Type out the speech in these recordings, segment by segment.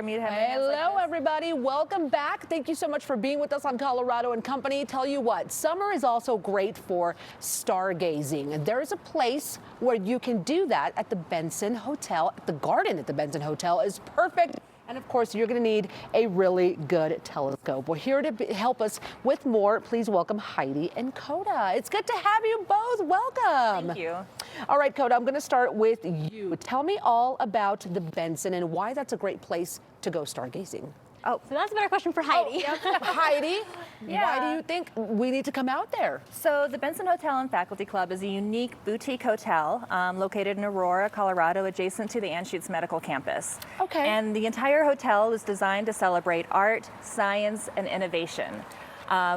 Hello, everybody. Welcome back. Thank you so much for being with us on Colorado and Company. Tell you what, summer is also great for stargazing. And there is a place where you can do that at the Benson Hotel. The garden at the Benson Hotel is perfect. And of course, you're going to need a really good telescope. We're here to help us with more. Please welcome Heidi and Coda. It's good to have you both. Welcome. Thank you. All right, Coda, I'm going to start with you. Tell me all about the Benson and why that's a great place to go stargazing. Oh, so that's a better question for Heidi. Oh, Heidi, Yeah. Why do you think we need to come out there? So the Benson Hotel and Faculty Club is a unique boutique hotel located in Aurora, Colorado, adjacent to the Anschutz Medical Campus. Okay. And the entire hotel was designed to celebrate art, science, and innovation.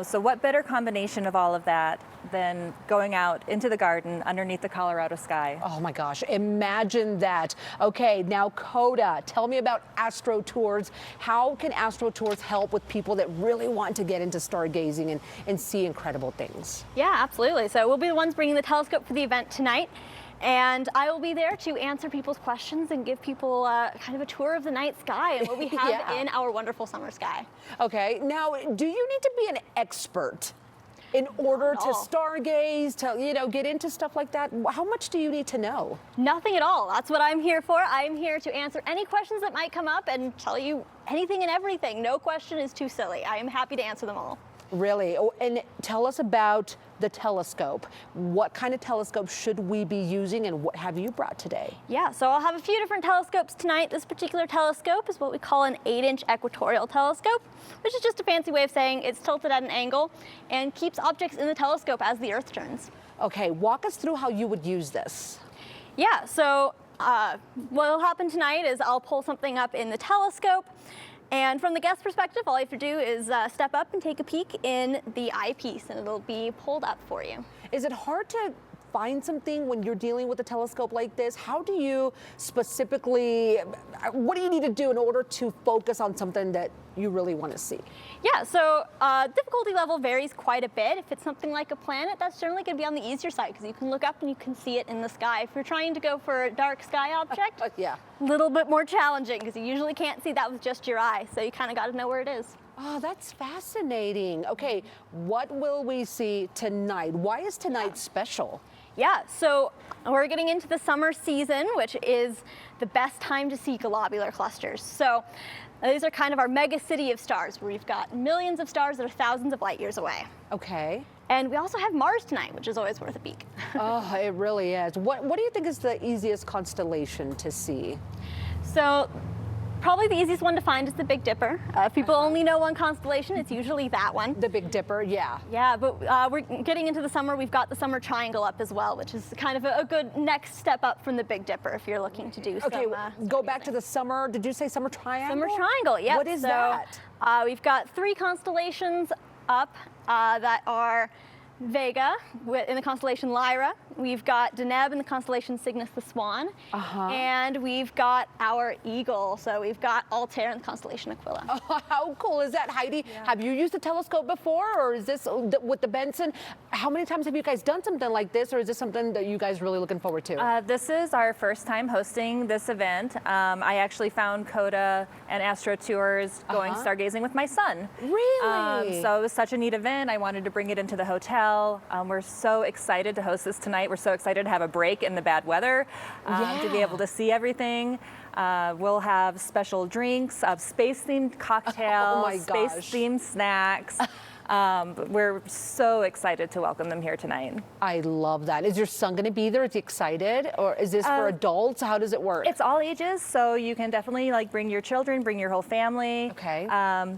So what better combination of all of that than going out into the garden underneath the Colorado sky? Oh my gosh, imagine that. Okay, now Coda, tell me about Astro Tours. How can Astro Tours help with people that really want to get into stargazing and see incredible things? Yeah, absolutely. So we'll be the ones bringing the telescope for the event tonight. And I will be there to answer people's questions and give people kind of a tour of the night sky and what we have Yeah. in our wonderful summer sky. Okay, now do you need to be an expert in order to stargaze, to get into stuff like that? How much do you need to know? Nothing at all. That's what I'm here for. I'm here to answer any questions that might come up and tell you anything and everything. No question is too silly. I am happy to answer them all. Really? Oh, and tell us about the telescope. What kind of telescope should we be using and what have you brought today? Yeah, so I'll have a few different telescopes tonight. This particular telescope is what we call an 8-inch equatorial telescope, which is just a fancy way of saying it's tilted at an angle and keeps objects in the telescope as the Earth turns. Okay, walk us through how you would use this. Yeah, so what will happen tonight is I'll pull something up in the telescope, and from the guest perspective, all you have to do is step up and take a peek in the eyepiece, and it'll be pulled up for you. Is it hard to find something when you're dealing with a telescope like this? How do you specifically, what do you need to do in order to focus on something that you really want to see? Yeah, so difficulty level varies quite a bit. If it's something like a planet, that's generally going to be on the easier side because you can look up and you can see it in the sky. If you're trying to go for a dark sky object, Yeah. a little bit more challenging because you usually can't see that with just your eye, so you kind of got to know where it is. Oh, that's fascinating. Okay, what will we see tonight? Why is tonight special? Yeah, so we're getting into the summer season, which is the best time to see globular clusters. So these are kind of our mega city of stars, where we've got millions of stars that are thousands of light years away. Okay. And we also have Mars tonight, which is always worth a peek. Oh, it really is. What do you think is the easiest constellation to see? So probably the easiest one to find is the Big Dipper. If people only know one constellation, it's usually that one. The Big Dipper, yeah. Yeah, but we're getting into the summer. We've got the Summer Triangle up as well, which is kind of a good next step up from the Big Dipper if you're looking to do Okay, some go back to the summer. Did you say Summer Triangle? Summer Triangle, yeah. What is that? We've got 3 constellations up that are Vega in the constellation Lyra. We've got Deneb in the constellation Cygnus the Swan. And we've got our Eagle. So we've got Altair in the constellation Aquila. Oh, how cool is that, Heidi? Yeah. Have you used a telescope before, or is this with the Benson? How many times have you guys done something like this, or is this something that you guys really looking forward to? This is our first time hosting this event. I actually found Coda and Astro Tours going stargazing with my son. Really? So it was such a neat event. I wanted to bring it into the hotel. We're so excited to host this tonight. We're so excited to have a break in the bad weather to be able to see everything. We'll have special drinks, space-themed cocktails, space-themed snacks. We're so excited to welcome them here tonight. I love that. Is your son going to be there? Is he excited? Or is this for adults? How does it work? It's all ages, so you can definitely bring your children, bring your whole family. Okay.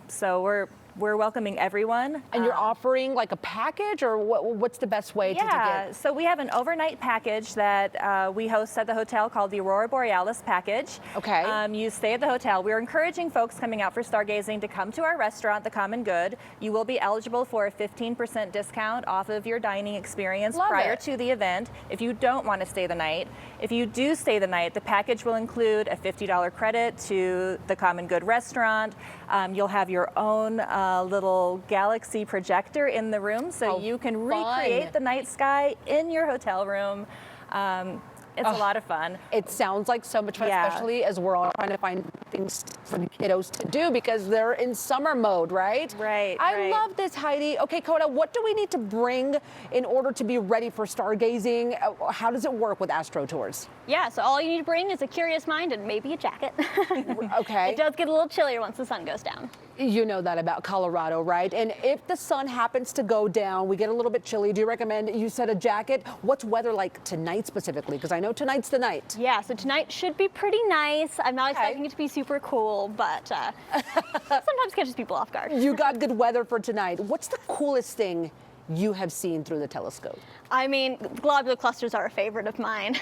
So we're welcoming everyone. And you're offering like a package, or what's the best way to get? Yeah, so we have an overnight package that we host at the hotel called the Aurora Borealis package. Okay. You stay at the hotel. We're encouraging folks coming out for stargazing to come to our restaurant, The Common Good. You will be eligible for a 15% discount off of your dining experience prior to the event if you don't want to stay the night. If you do stay the night, the package will include a $50 credit to the Common Good restaurant. You'll have your own little galaxy projector in the room, so you can recreate the night sky in your hotel room. It's a lot of fun. It sounds like so much fun, especially as we're all trying to find things for the kiddos to do because they're in summer mode, right? Right. I love this, Heidi. Okay, Coda, what do we need to bring in order to be ready for stargazing? How does it work with Astro Tours? Yeah, so all you need to bring is a curious mind and maybe a jacket. Okay. It does get a little chillier once the sun goes down. You know that about Colorado, right? And if the sun happens to go down, we get a little bit chilly. Do you recommend, you said, a jacket? What's weather like tonight specifically? Because I know tonight's the night. Yeah, so tonight should be pretty nice. I'm not expecting it to be super cool, but sometimes catches people off guard. You got good weather for tonight. What's the coolest thing you have seen through the telescope? I mean, globular clusters are a favorite of mine.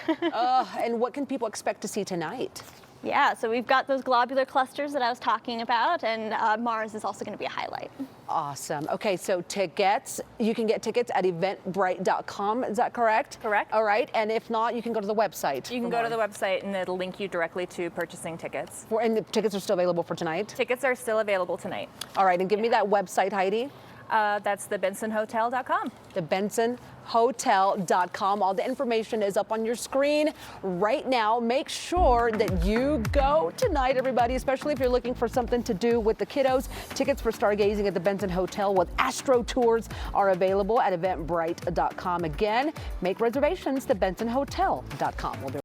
And what can people expect to see tonight? Yeah, so we've got those globular clusters that I was talking about, and Mars is also going to be a highlight. Awesome. Okay, so tickets, you can get tickets at eventbrite.com. Is that correct? Correct. All right, and if not, you can go to the website. You can go to the website and it'll link you directly to purchasing tickets. And the tickets are still available for tonight? Tickets are still available tonight. All right, and give me that website, Heidi. That's the BensonHotel.com. The BensonHotel.com. All the information is up on your screen right now. Make sure that you go tonight, everybody, especially if you're looking for something to do with the kiddos. Tickets for stargazing at the Benson Hotel with Astro Tours are available at eventbrite.com. Again, make reservations to BensonHotel.com.